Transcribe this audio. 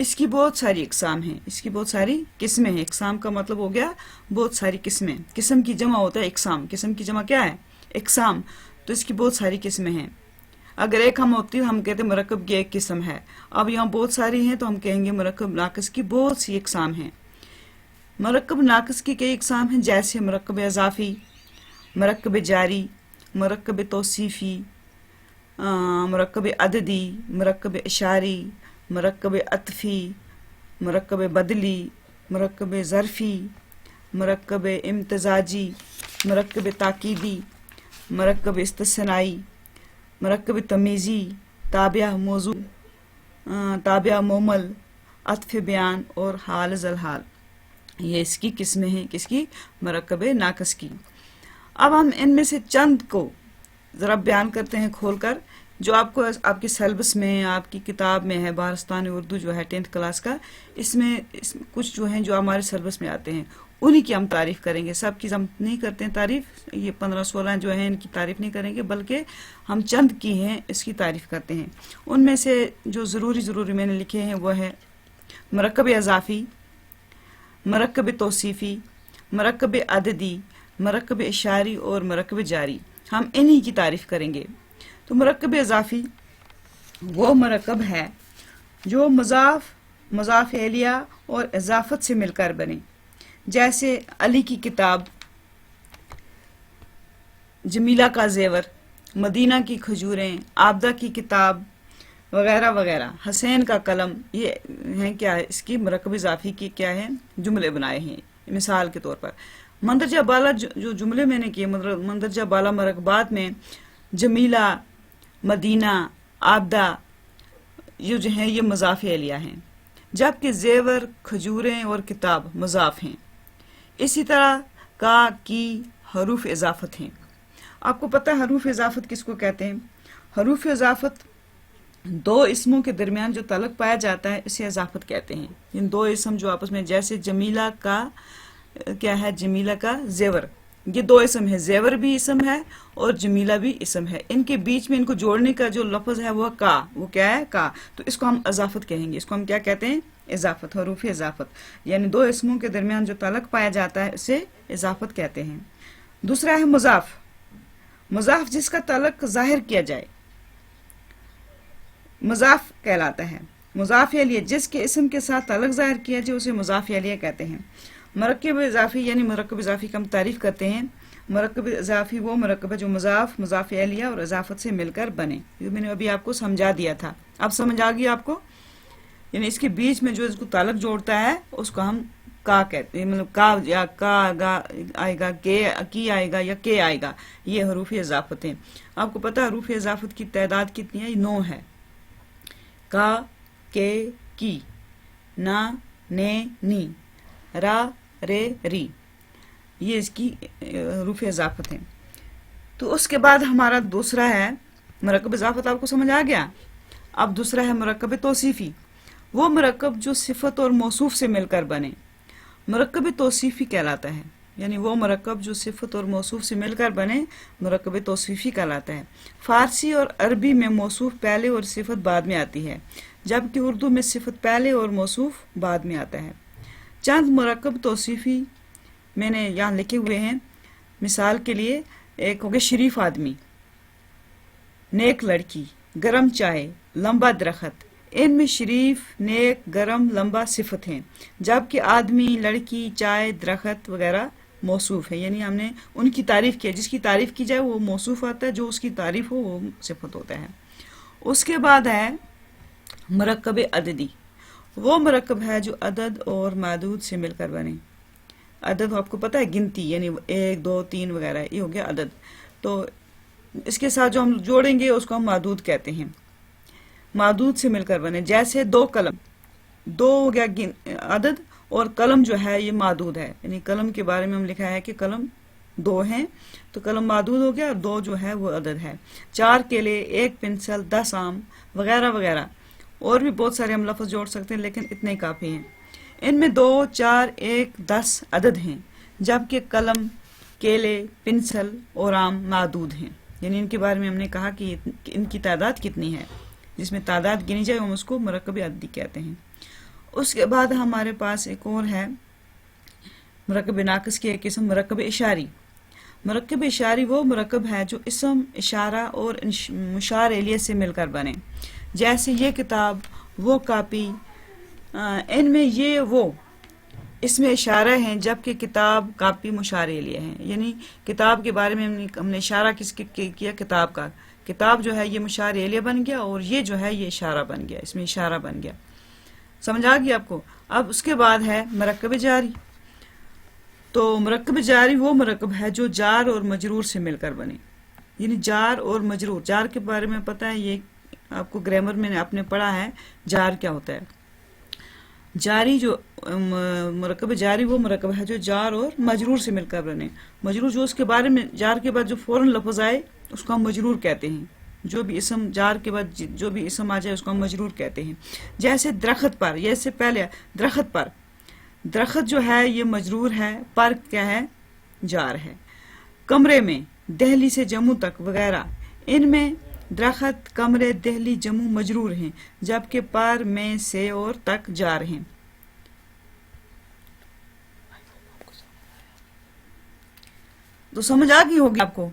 اس کی بہت ساری اقسام ہیں، اس کی بہت ساری قسمیں ہیں. اقسام کا مطلب ہو گیا بہت ساری قسمیں. قسم کی جمع ہوتا ہے اقسام. قسم کی جمع کیا ہے؟ اقسام. تو اس کی بہت ساری قسمیں ہیں. اگر ایک ہم ہوتی ہم کہتے ہیں مرکب کی ایک قسم ہے. اب یہاں بہت ساری ہیں تو ہم کہیں گے مرکب ناقص کی بہت سی اقسام ہیں. مرکب ناقص کی کئی اقسام ہیں، جیسے مرکب اضافی، مرکب جاری، مرکب توصیفی، مرکب عددی، مرکب اشاری، مرکب عطفی، مرکب بدلی، مرکب ظرفی، مرکب امتزاجی، مرکب تاکیدی، مرکب استثنائی، مرکب تمیزی، تابع موضوع، تابع مومل، عطف بیان اور حال ذل حال. یہ اس کی قسمیں ہیں. کس کی؟ مرکب ناقص کی. اب ہم ان میں سے چند کو ذرا بیان کرتے ہیں کھول کر، جو آپ کو آپ کے سیلبس میں، آپ کی کتاب میں ہے، بہارستان اردو جو ہے 10th کلاس کا، اس میں کچھ جو ہیں جو ہمارے سیلبس میں آتے ہیں انہی کی ہم تعریف کریں گے. سب کی ہم نہیں کرتے ہیں تعریف، یہ 15-16 جو ہیں ان کی تعریف نہیں کریں گے، بلکہ ہم چند کی ہیں اس کی تعریف کرتے ہیں. ان میں سے جو ضروری میں نے لکھے ہیں وہ ہے مرکب اضافی، مرکب توصیفی، مرکب عددی، مرکب اشاری اور مرکب جاری. ہم انہی کی تعریف کریں گے. تو مرکب اضافی وہ مرکب ہے جو مضاف الیہ اور اضافت سے مل کر بنے، جیسے علی کی کتاب، جمیلہ کا زیور، مدینہ کی کھجوریں، عابدہ کی کتاب وغیرہ وغیرہ، حسین کا قلم. یہ ہیں کیا ہے اس کی مرکب اضافی کی کیا ہے جملے بنائے ہیں. مثال کے طور پر مندرجہ بالا جو جملے میں نے کیے، مندرجہ بالا مرکبات میں جمیلہ، مدینہ، عابدہ یہ جو ہیں یہ مضاف الیہ ہیں، جبکہ زیور، کھجوریں اور کتاب مضاف ہیں. اسی طرح کا کی حروف اضافت ہیں. آپ کو پتہ ہے حروف اضافت کس کو کہتے ہیں؟ حروف اضافت دو اسموں کے درمیان جو تعلق پایا جاتا ہے اسے اضافت کہتے ہیں. ان دو اسم جو آپس میں، جیسے جمیلہ کا کیا ہے، جمیلہ کا زیور، یہ دو اسم ہے، زیور بھی اسم ہے اور جمیلہ بھی اسم ہے. ان کے بیچ میں ان کو جوڑنے کا جو لفظ ہے وہ کا، وہ کیا ہے؟ کا. تو اس کو ہم اضافت کہیں گے. اس کو ہم کیا کہتے ہیں؟ اضافت، حروف اضافت. یعنی دو اسموں کے درمیان جو تعلق پایا جاتا ہے اسے اضافت کہتے ہیں. دوسرا ہے مضاف. مضاف جس کا تعلق ظاہر کیا جائے مضاف کہلاتا ہے. مضاف الیہ جس کے اسم کے ساتھ تعلق ظاہر کیا جائے اسے مضاف الیہ کہتے ہیں. مرکب اضافی یعنی مرکب اضافی کا ہم تعریف کرتے ہیں. مرکب اضافی وہ مرکب ہے جو مضاف الیہ اور اضافت سے مل کر بنے. یہ میں نے ابھی آپ کو سمجھا دیا تھا، اب سمجھ آ گئی آپ کو؟ یعنی اس کے بیچ میں جو اس کو تعلق جوڑتا ہے اس کو ہم کا کہتے ہیں. مطلب کا یا کا آئے گا، کی آئے گا یا کے آئے گا، یہ حروف اضافت ہیں. آپ کو پتہ ہے حروف اضافت کی تعداد کتنی ہے؟ 9 ہے. کا، کے، کی، نا، نے، نی، را، رے، ری، یہ اس کی حروف اضافت ہیں. تو اس کے بعد ہمارا دوسرا ہے مرکب اضافت. آپ کو سمجھ آ گیا؟ اب دوسرا ہے مرکب توصیفی. وہ مرکب جو صفت اور موصوف سے مل کر بنے مرکب توصیفی کہلاتا ہے. یعنی وہ مرکب جو صفت اور موصوف سے مل کر بنے مرکب توصیفی کہلاتا ہے. فارسی اور عربی میں موصوف پہلے اور صفت بعد میں آتی ہے، جبکہ اردو میں صفت پہلے اور موصوف بعد میں آتا ہے. چند مرکب توصیفی میں نے یہاں لکھے ہوئے ہیں. مثال کے لیے ایک ہو گیا شریف آدمی، نیک لڑکی، گرم چائے، لمبا درخت. ان میں شریف، نیک، گرم، لمبا صفت ہیں، جبکہ آدمی، لڑکی، چائے، درخت وغیرہ موصوف ہے. یعنی ہم نے ان کی تعریف کی، جس کی تعریف کی جائے وہ موصوف آتا ہے، جو اس کی تعریف ہو وہ صفت ہوتا ہے. اس کے بعد ہے مرکب عددی. وہ مرکب ہے جو عدد اور معدود سے مل کر بنے. عدد آپ کو پتہ ہے گنتی، یعنی 1 2 3 وغیرہ، یہ ہو گیا عدد. تو اس کے ساتھ جو ہم جوڑیں گے اس کو ہم معدود کہتے ہیں. معدود سے مل کر بنے، جیسے 2 قلم. 2 ہو گیا عدد اور قلم جو ہے یہ معدود ہے. یعنی قلم کے بارے میں ہم لکھا ہے کہ قلم 2 ہیں تو قلم معدود ہو گیا اور 2 جو ہے وہ عدد ہے. 4 کیلے، 1 پنسل، 10 آم وغیرہ وغیرہ. اور بھی بہت سارے ہم لفظ جوڑ سکتے ہیں لیکن اتنے ہی کافی ہیں. ان میں 2 4 1 10 عدد ہیں، جبکہ قلم، کیلے، پنسل اور آم معدود ہیں. یعنی ان کے بارے میں ہم نے کہا کہ ان کی تعداد کتنی ہے، جس میں تعداد گنی جائے ہم اس کو مرکب عددی کہتے ہیں. اس کے بعد ہمارے پاس ایک اور ہے مرکب ناقص کی ایک قسم مرکب اشاری. مرکب اشاری وہ مرکب ہے جو اسم، اشارہ اور مشار الیہ سے مل کر بنے. جیسے یہ کتاب، وہ کاپی، ان میں یہ وہ اس میں اشارہ ہیں، جبکہ کتاب، کاپی مشار الیہ ہیں. یعنی کتاب کے بارے میں ہم نے اشارہ کس کیا؟ کتاب کا. کتاب جو ہے یہ مشار الیہ بن گیا، اور یہ جو ہے یہ اشارہ بن گیا، اس میں اشارہ بن گیا. سمجھ آ گئی آپ کو؟ اب اس کے بعد ہے مرکب جاری. تو مرکب جاری وہ مرکب ہے جو جار اور مجرور سے مل کر بنے. یعنی جار اور مجرور. جار کے بارے میں پتہ ہے، یہ آپ کو گرامر میں آپ نے پڑھا ہے جار کیا ہوتا ہے. جاری جو مرکب جاری وہ مرکب ہے جو جار اور مجرور سے مل کر بنے. مجرور جو اس کے بارے میں جار کے بعد جو فوراً لفظ آئے اس کو ہم مجرور کہتے ہیں. جو بھی اسم جار کے بعد جو بھی اسم آ جائے اس کو ہم مجرور کہتے ہیں. جیسے درخت پر، یہ سے پہلے درخت پر. درخت جو ہے یہ مجرور ہے، پر کیا ہے؟ جار ہے. کمرے میں، دہلی سے جموں تک وغیرہ، ان میں درخت، کمرے، دہلی، جموں مجرور ہیں، جبکہ پر، میں، سے اور تک جار ہیں. تو سمجھ آ گئی ہوگی آپ کو.